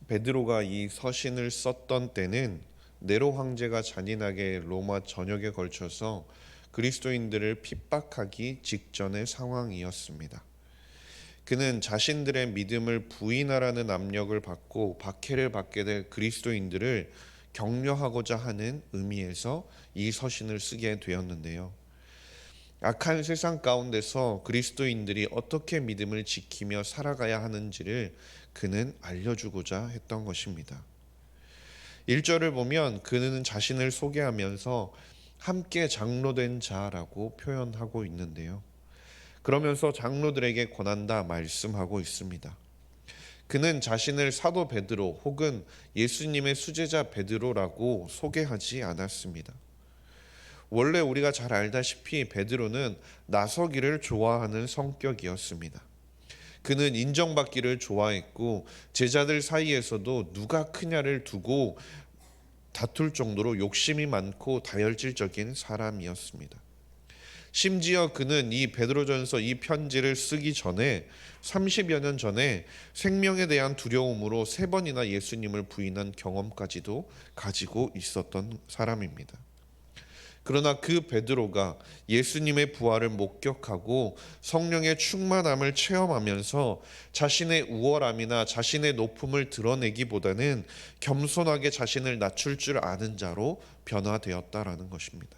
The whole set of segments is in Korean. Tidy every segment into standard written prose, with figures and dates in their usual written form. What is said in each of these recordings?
베드로가 이 서신을 썼던 때는 네로 황제가 잔인하게 로마 전역에 걸쳐서 그리스도인들을 핍박하기 직전의 상황이었습니다. 그는 자신들의 믿음을 부인하라는 압력을 받고 박해를 받게 될 그리스도인들을 격려하고자 하는 의미에서 이 서신을 쓰게 되었는데요. 악한 세상 가운데서 그리스도인들이 어떻게 믿음을 지키며 살아가야 하는지를 그는 알려주고자 했던 것입니다. 1절을 보면 그는 자신을 소개하면서 함께 장로된 자라고 표현하고 있는데요. 그러면서 장로들에게 권한다 말씀하고 있습니다. 그는 자신을 사도 베드로 혹은 예수님의 수제자 베드로라고 소개하지 않았습니다. 원래 우리가 잘 알다시피 베드로는 나서기를 좋아하는 성격이었습니다. 그는 인정받기를 좋아했고 제자들 사이에서도 누가 크냐를 두고 다툴 정도로 욕심이 많고 다혈질적인 사람이었습니다. 심지어 그는 이 베드로전서 이 편지를 쓰기 전에 30여 년 전에 생명에 대한 두려움으로 3번이나 예수님을 부인한 경험까지도 가지고 있었던 사람입니다. 그러나 그 베드로가 예수님의 부활을 목격하고 성령의 충만함을 체험하면서 자신의 우월함이나 자신의 높음을 드러내기보다는 겸손하게 자신을 낮출 줄 아는 자로 변화되었다라는 것입니다.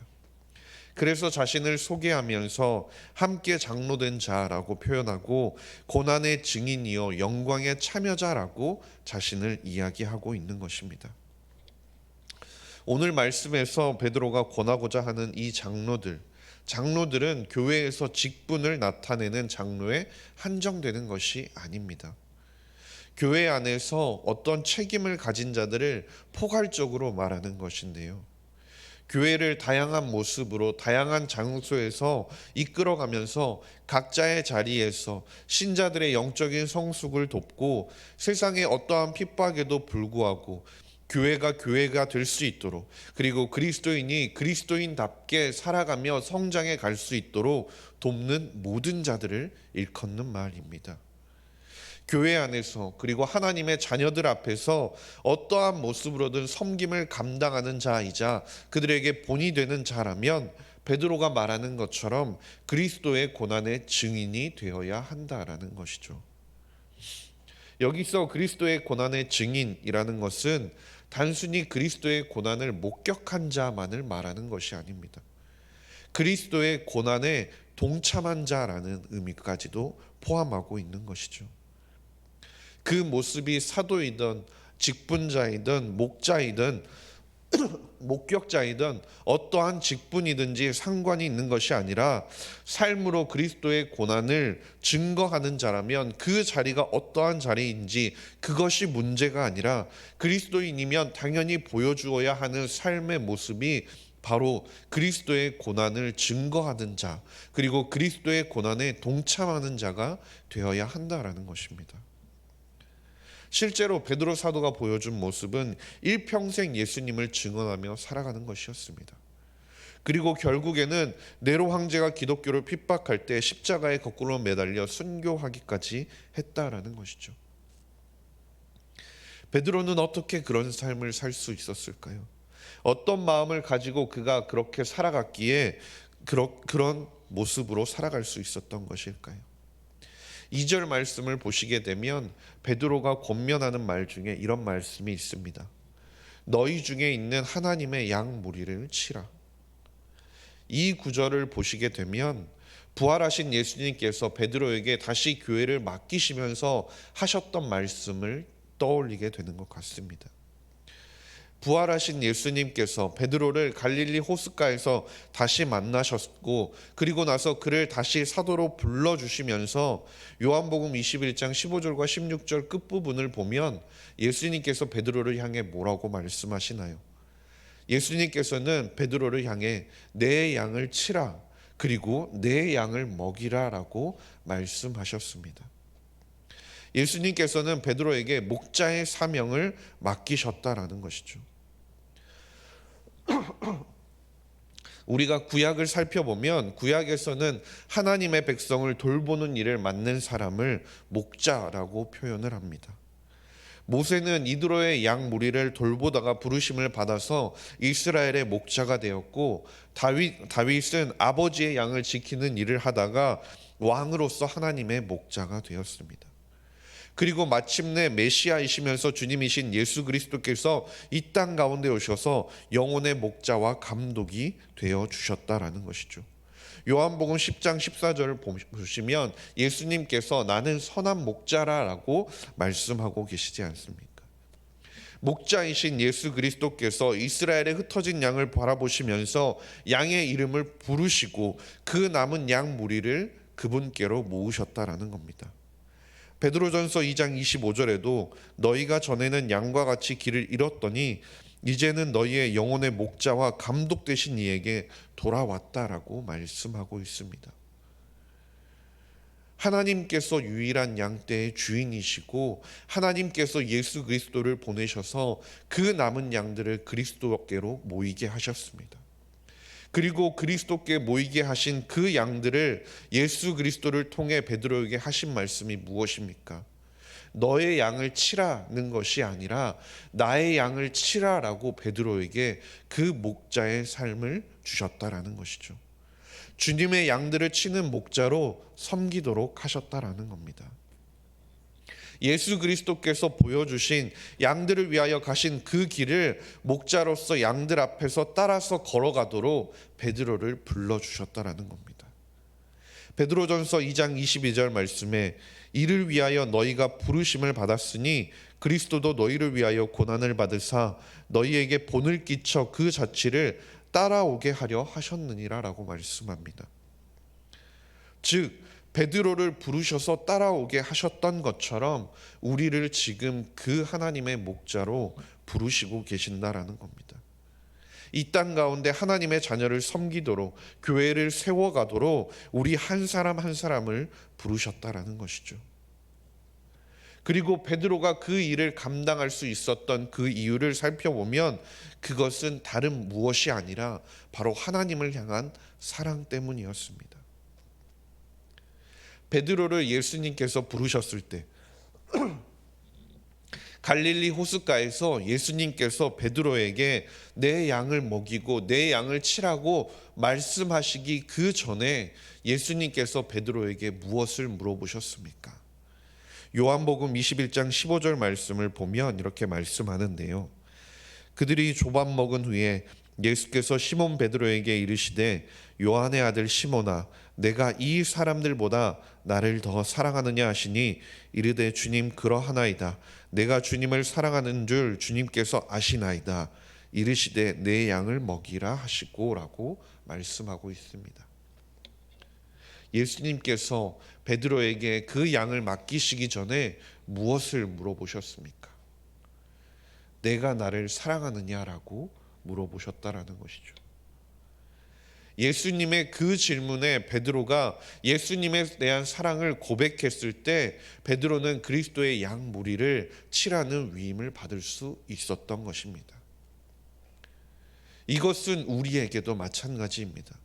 그래서 자신을 소개하면서 함께 장로된 자라고 표현하고 고난의 증인이요 영광의 참여자라고 자신을 이야기하고 있는 것입니다. 오늘 말씀에서 베드로가 권하고자 하는 이 장로들은 교회에서 직분을 나타내는 장로에 한정되는 것이 아닙니다. 교회 안에서 어떤 책임을 가진 자들을 포괄적으로 말하는 것인데요. 교회를 다양한 모습으로 다양한 장소에서 이끌어가면서 각자의 자리에서 신자들의 영적인 성숙을 돕고 세상의 어떠한 핍박에도 불구하고 교회가 될 수 있도록, 그리고 그리스도인이 그리스도인답게 살아가며 성장해 갈 수 있도록 돕는 모든 자들을 일컫는 말입니다. 교회 안에서 그리고 하나님의 자녀들 앞에서 어떠한 모습으로든 섬김을 감당하는 자이자 그들에게 본이 되는 자라면 베드로가 말하는 것처럼 그리스도의 고난의 증인이 되어야 한다라는 것이죠. 여기서 그리스도의 고난의 증인이라는 것은 단순히 그리스도의 고난을 목격한 자만을 말하는 것이 아닙니다. 그리스도의 고난에 동참한 자라는 의미까지도 포함하고 있는 것이죠. 그 모습이 사도이든 직분자이든 목자이든 목격자이든 어떠한 직분이든지 상관이 있는 것이 아니라 삶으로 그리스도의 고난을 증거하는 자라면 그 자리가 어떠한 자리인지 그것이 문제가 아니라 그리스도인이면 당연히 보여주어야 하는 삶의 모습이 바로 그리스도의 고난을 증거하는 자, 그리고 그리스도의 고난에 동참하는 자가 되어야 한다라는 것입니다. 실제로 베드로 사도가 보여준 모습은 일평생 예수님을 증언하며 살아가는 것이었습니다. 그리고 결국에는 네로 황제가 기독교를 핍박할 때 십자가에 거꾸로 매달려 순교하기까지 했다라는 것이죠. 베드로는 어떻게 그런 삶을 살 수 있었을까요? 어떤 마음을 가지고 그가 그렇게 살아갔기에 그런 모습으로 살아갈 수 있었던 것일까요? 2절 말씀을 보시게 되면 베드로가 권면하는 말 중에 이런 말씀이 있습니다. 너희 중에 있는 하나님의 양 무리를 치라. 이 구절을 보시게 되면 부활하신 예수님께서 베드로에게 다시 교회를 맡기시면서 하셨던 말씀을 떠올리게 되는 것 같습니다. 부활하신 예수님께서 베드로를 갈릴리 호숫가에서 다시 만나셨고 그리고 나서 그를 다시 사도로 불러주시면서 요한복음 21장 15절과 16절 끝부분을 보면 예수님께서 베드로를 향해 뭐라고 말씀하시나요? 예수님께서는 베드로를 향해 내 양을 치라 그리고 내 양을 먹이라 라고 말씀하셨습니다. 예수님께서는 베드로에게 목자의 사명을 맡기셨다라는 것이죠. 우리가 구약을 살펴보면 구약에서는 하나님의 백성을 돌보는 일을 맡는 사람을 목자라고 표현을 합니다. 모세는 이드로의 양 무리를 돌보다가 부르심을 받아서 이스라엘의 목자가 되었고, 다윗은 아버지의 양을 지키는 일을 하다가 왕으로서 하나님의 목자가 되었습니다. 그리고 마침내 메시아이시면서 주님이신 예수 그리스도께서 이 땅 가운데 오셔서 영혼의 목자와 감독이 되어 주셨다라는 것이죠. 요한복음 10장 14절을 보시면 예수님께서 나는 선한 목자라라고 말씀하고 계시지 않습니까? 목자이신 예수 그리스도께서 이스라엘의 흩어진 양을 바라보시면서 양의 이름을 부르시고 그 남은 양 무리를 그분께로 모으셨다라는 겁니다. 베드로전서 2장 25절에도 너희가 전에는 양과 같이 길을 잃었더니 이제는 너희의 영혼의 목자와 감독 되신 이에게 돌아왔다라고 말씀하고 있습니다. 하나님께서 유일한 양떼의 주인이시고 하나님께서 예수 그리스도를 보내셔서 그 남은 양들을 그리스도께로 모이게 하셨습니다. 그리고 그리스도께 모이게 하신 그 양들을 예수 그리스도를 통해 베드로에게 하신 말씀이 무엇입니까? 너의 양을 치라는 것이 아니라 나의 양을 치라라고 베드로에게 그 목자의 삶을 주셨다라는 것이죠. 주님의 양들을 치는 목자로 섬기도록 하셨다라는 겁니다. 예수 그리스도께서 보여주신 양들을 위하여 가신 그 길을 목자로서 양들 앞에서 따라서 걸어가도록 베드로를 불러주셨다라는 겁니다. 베드로전서 2장 22절 말씀에 이를 위하여 너희가 부르심을 받았으니 그리스도도 너희를 위하여 고난을 받으사 너희에게 본을 끼쳐 그 자취를 따라오게 하려 하셨느니라 라고 말씀합니다. 즉 베드로를 부르셔서 따라오게 하셨던 것처럼 우리를 지금 그 하나님의 목자로 부르시고 계신다라는 겁니다. 이 땅 가운데 하나님의 자녀를 섬기도록 교회를 세워가도록 우리 한 사람 한 사람을 부르셨다라는 것이죠. 그리고 베드로가 그 일을 감당할 수 있었던 그 이유를 살펴보면 그것은 다른 무엇이 아니라 바로 하나님을 향한 사랑 때문이었습니다. 베드로를 예수님께서 부르셨을 때 갈릴리 호숫가에서 예수님께서 베드로에게 내 양을 먹이고 내 양을 치라고 말씀하시기 그 전에 예수님께서 베드로에게 무엇을 물어보셨습니까? 요한복음 21장 15절 말씀을 보면 이렇게 말씀하는데요. 그들이 조밥 먹은 후에 예수께서 시몬 베드로에게 이르시되 요한의 아들 시몬아 내가 이 사람들보다 나를 더 사랑하느냐 하시니 이르되 주님 그러하나이다. 내가 주님을 사랑하는 줄 주님께서 아시나이다. 이르시되 내 양을 먹이라 하시고 라고 말씀하고 있습니다. 예수님께서 베드로에게 그 양을 맡기시기 전에 무엇을 물어보셨습니까? 내가 나를 사랑하느냐라고 물어보셨다라는 것이죠. 예수님의 그 질문에 베드로가 예수님에 대한 사랑을 고백했을 때 베드로는 그리스도의 양 무리를 치라는 위임을 받을 수 있었던 것입니다. 이것은 우리에게도 마찬가지입니다.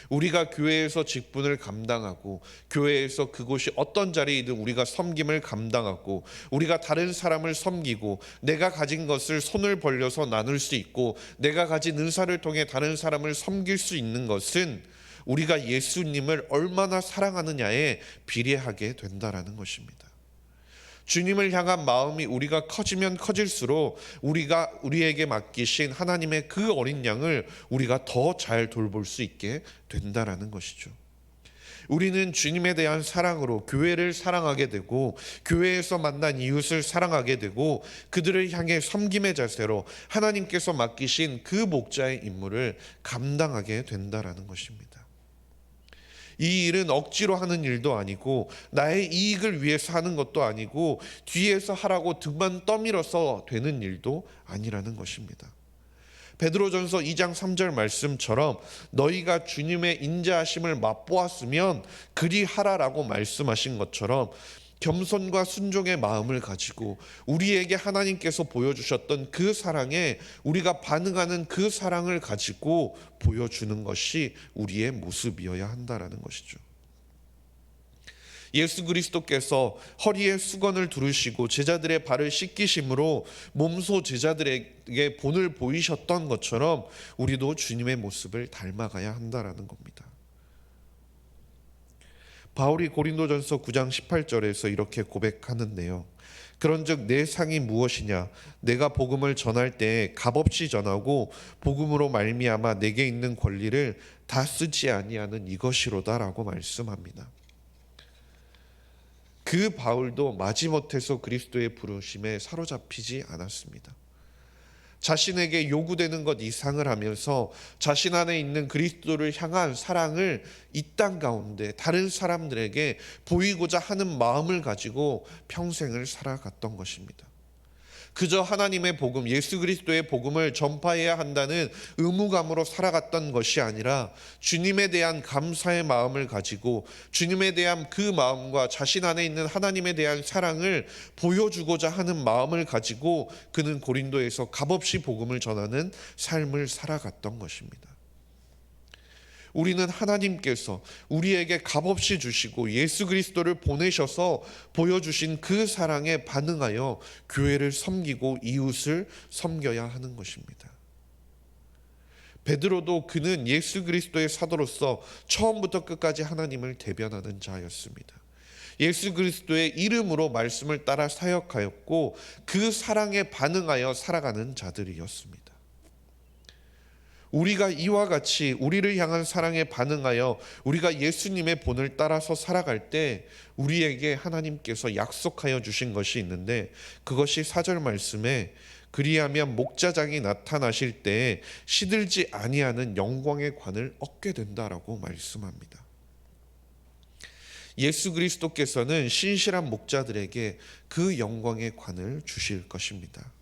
우리가 교회에서 직분을 감당하고 교회에서 그곳이 어떤 자리이든 우리가 섬김을 감당하고 우리가 다른 사람을 섬기고 내가 가진 것을 손을 벌려서 나눌 수 있고 내가 가진 은사를 통해 다른 사람을 섬길 수 있는 것은 우리가 예수님을 얼마나 사랑하느냐에 비례하게 된다라는 것입니다. 주님을 향한 마음이 우리가 커지면 커질수록 우리에게 맡기신 하나님의 그 어린 양을 우리가 더 잘 돌볼 수 있게 된다라는 것이죠. 우리는 주님에 대한 사랑으로 교회를 사랑하게 되고 교회에서 만난 이웃을 사랑하게 되고 그들을 향해 섬김의 자세로 하나님께서 맡기신 그 목자의 임무를 감당하게 된다라는 것입니다. 이 일은 억지로 하는 일도 아니고 나의 이익을 위해서 하는 것도 아니고 뒤에서 하라고 등만 떠밀어서 되는 일도 아니라는 것입니다. 베드로전서 2장 3절 말씀처럼 너희가 주님의 인자하심을 맛보았으면 그리 하라라고 말씀하신 것처럼 겸손과 순종의 마음을 가지고 우리에게 하나님께서 보여주셨던 그 사랑에 우리가 반응하는 그 사랑을 가지고 보여주는 것이 우리의 모습이어야 한다라는 것이죠. 예수 그리스도께서 허리에 수건을 두르시고 제자들의 발을 씻기심으로 몸소 제자들에게 본을 보이셨던 것처럼 우리도 주님의 모습을 닮아가야 한다라는 겁니다. 바울이 고린도전서 9장 18절에서 이렇게 고백하는데요. 그런즉 내 상이 무엇이냐? 내가 복음을 전할 때 값없이 전하고 복음으로 말미암아 내게 있는 권리를 다 쓰지 아니하는 이것이로다라고 말씀합니다. 그 바울도 마지못해서 그리스도의 부르심에 사로잡히지 않았습니다. 자신에게 요구되는 것 이상을 하면서 자신 안에 있는 그리스도를 향한 사랑을 이 땅 가운데 다른 사람들에게 보이고자 하는 마음을 가지고 평생을 살아갔던 것입니다. 그저 하나님의 복음, 예수 그리스도의 복음을 전파해야 한다는 의무감으로 살아갔던 것이 아니라 주님에 대한 감사의 마음을 가지고 주님에 대한 그 마음과 자신 안에 있는 하나님에 대한 사랑을 보여주고자 하는 마음을 가지고 그는 고린도에서 값없이 복음을 전하는 삶을 살아갔던 것입니다. 우리는 하나님께서 우리에게 값없이 주시고 예수 그리스도를 보내셔서 보여주신 그 사랑에 반응하여 교회를 섬기고 이웃을 섬겨야 하는 것입니다. 베드로도 그는 예수 그리스도의 사도로서 처음부터 끝까지 하나님을 대변하는 자였습니다. 예수 그리스도의 이름으로 말씀을 따라 사역하였고 그 사랑에 반응하여 살아가는 자들이었습니다. 우리가 이와 같이 우리를 향한 사랑에 반응하여 우리가 예수님의 본을 따라서 살아갈 때 우리에게 하나님께서 약속하여 주신 것이 있는데 그것이 4절 말씀에 그리하면 목자장이 나타나실 때에 시들지 아니하는 영광의 관을 얻게 된다라고 말씀합니다. 예수 그리스도께서는 신실한 목자들에게 그 영광의 관을 주실 것입니다.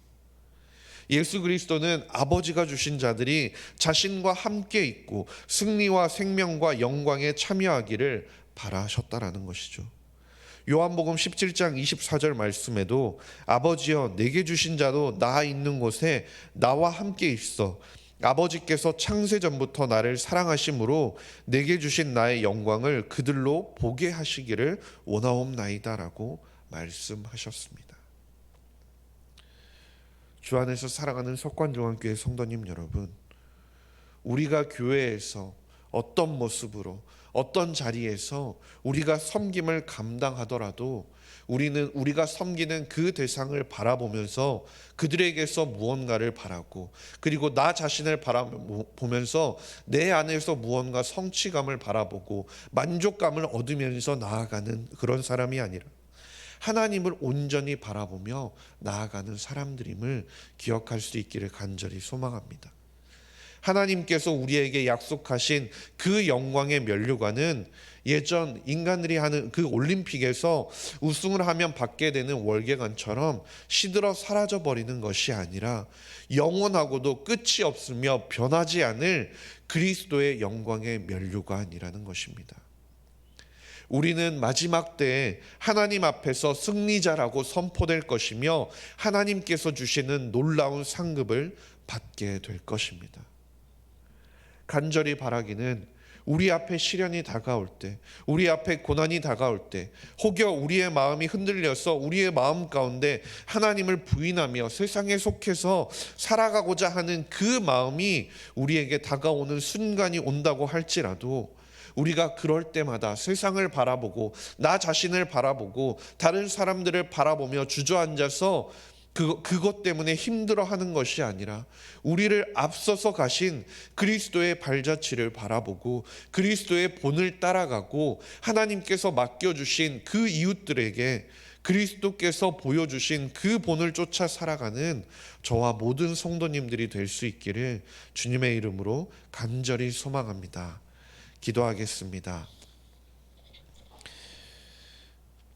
예수 그리스도는 아버지가 주신 자들이 자신과 함께 있고 승리와 생명과 영광에 참여하기를 바라셨다라는 것이죠. 요한복음 17장 24절 말씀에도 아버지여 내게 주신 자도 나 있는 곳에 나와 함께 있어 아버지께서 창세전부터 나를 사랑하심으로 내게 주신 나의 영광을 그들로 보게 하시기를 원하옵나이다라고 말씀하셨습니다. 주 안에서 사랑하는 석관중앙교회 성도님 여러분, 우리가 교회에서 어떤 모습으로 어떤 자리에서 우리가 섬김을 감당하더라도 우리는 우리가 섬기는 그 대상을 바라보면서 그들에게서 무언가를 바라고 그리고 나 자신을 바라보면서 내 안에서 무언가 성취감을 바라보고 만족감을 얻으면서 나아가는 그런 사람이 아니라 하나님을 온전히 바라보며 나아가는 사람들임을 기억할 수 있기를 간절히 소망합니다. 하나님께서 우리에게 약속하신 그 영광의 면류관은 예전 인간들이 하는 그 올림픽에서 우승을 하면 받게 되는 월계관처럼 시들어 사라져버리는 것이 아니라 영원하고도 끝이 없으며 변하지 않을 그리스도의 영광의 면류관이라는 것입니다. 우리는 마지막 때에 하나님 앞에서 승리자라고 선포될 것이며 하나님께서 주시는 놀라운 상급을 받게 될 것입니다. 간절히 바라기는 우리 앞에 시련이 다가올 때, 우리 앞에 고난이 다가올 때, 혹여 우리의 마음이 흔들려서 우리의 마음 가운데 하나님을 부인하며 세상에 속해서 살아가고자 하는 그 마음이 우리에게 다가오는 순간이 온다고 할지라도 우리가 그럴 때마다 세상을 바라보고 나 자신을 바라보고 다른 사람들을 바라보며 주저앉아서 그것 때문에 힘들어하는 것이 아니라 우리를 앞서서 가신 그리스도의 발자취를 바라보고 그리스도의 본을 따라가고 하나님께서 맡겨주신 그 이웃들에게 그리스도께서 보여주신 그 본을 쫓아 살아가는 저와 모든 성도님들이 될 수 있기를 주님의 이름으로 간절히 소망합니다. 기도하겠습니다.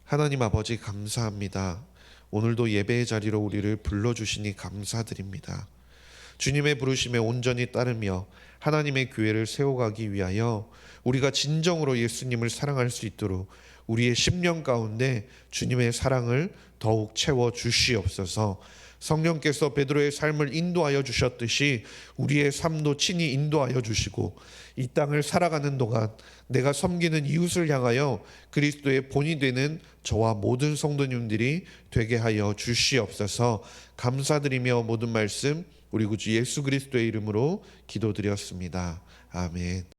하나님 아버지 감사합니다. 오늘도 예배의 자리로 우리를 불러주시니 감사드립니다. 주님의 부르심에 온전히 따르며 하나님의 교회를 세워가기 위하여 우리가 진정으로 예수님을 사랑할 수 있도록 우리의 심령 가운데 주님의 사랑을 더욱 채워 주시옵소서. 성령께서 베드로의 삶을 인도하여 주셨듯이 우리의 삶도 친히 인도하여 주시고 이 땅을 살아가는 동안 내가 섬기는 이웃을 향하여 그리스도의 본이 되는 저와 모든 성도님들이 되게 하여 주시옵소서. 감사드리며 모든 말씀 우리 구주 예수 그리스도의 이름으로 기도드렸습니다. 아멘.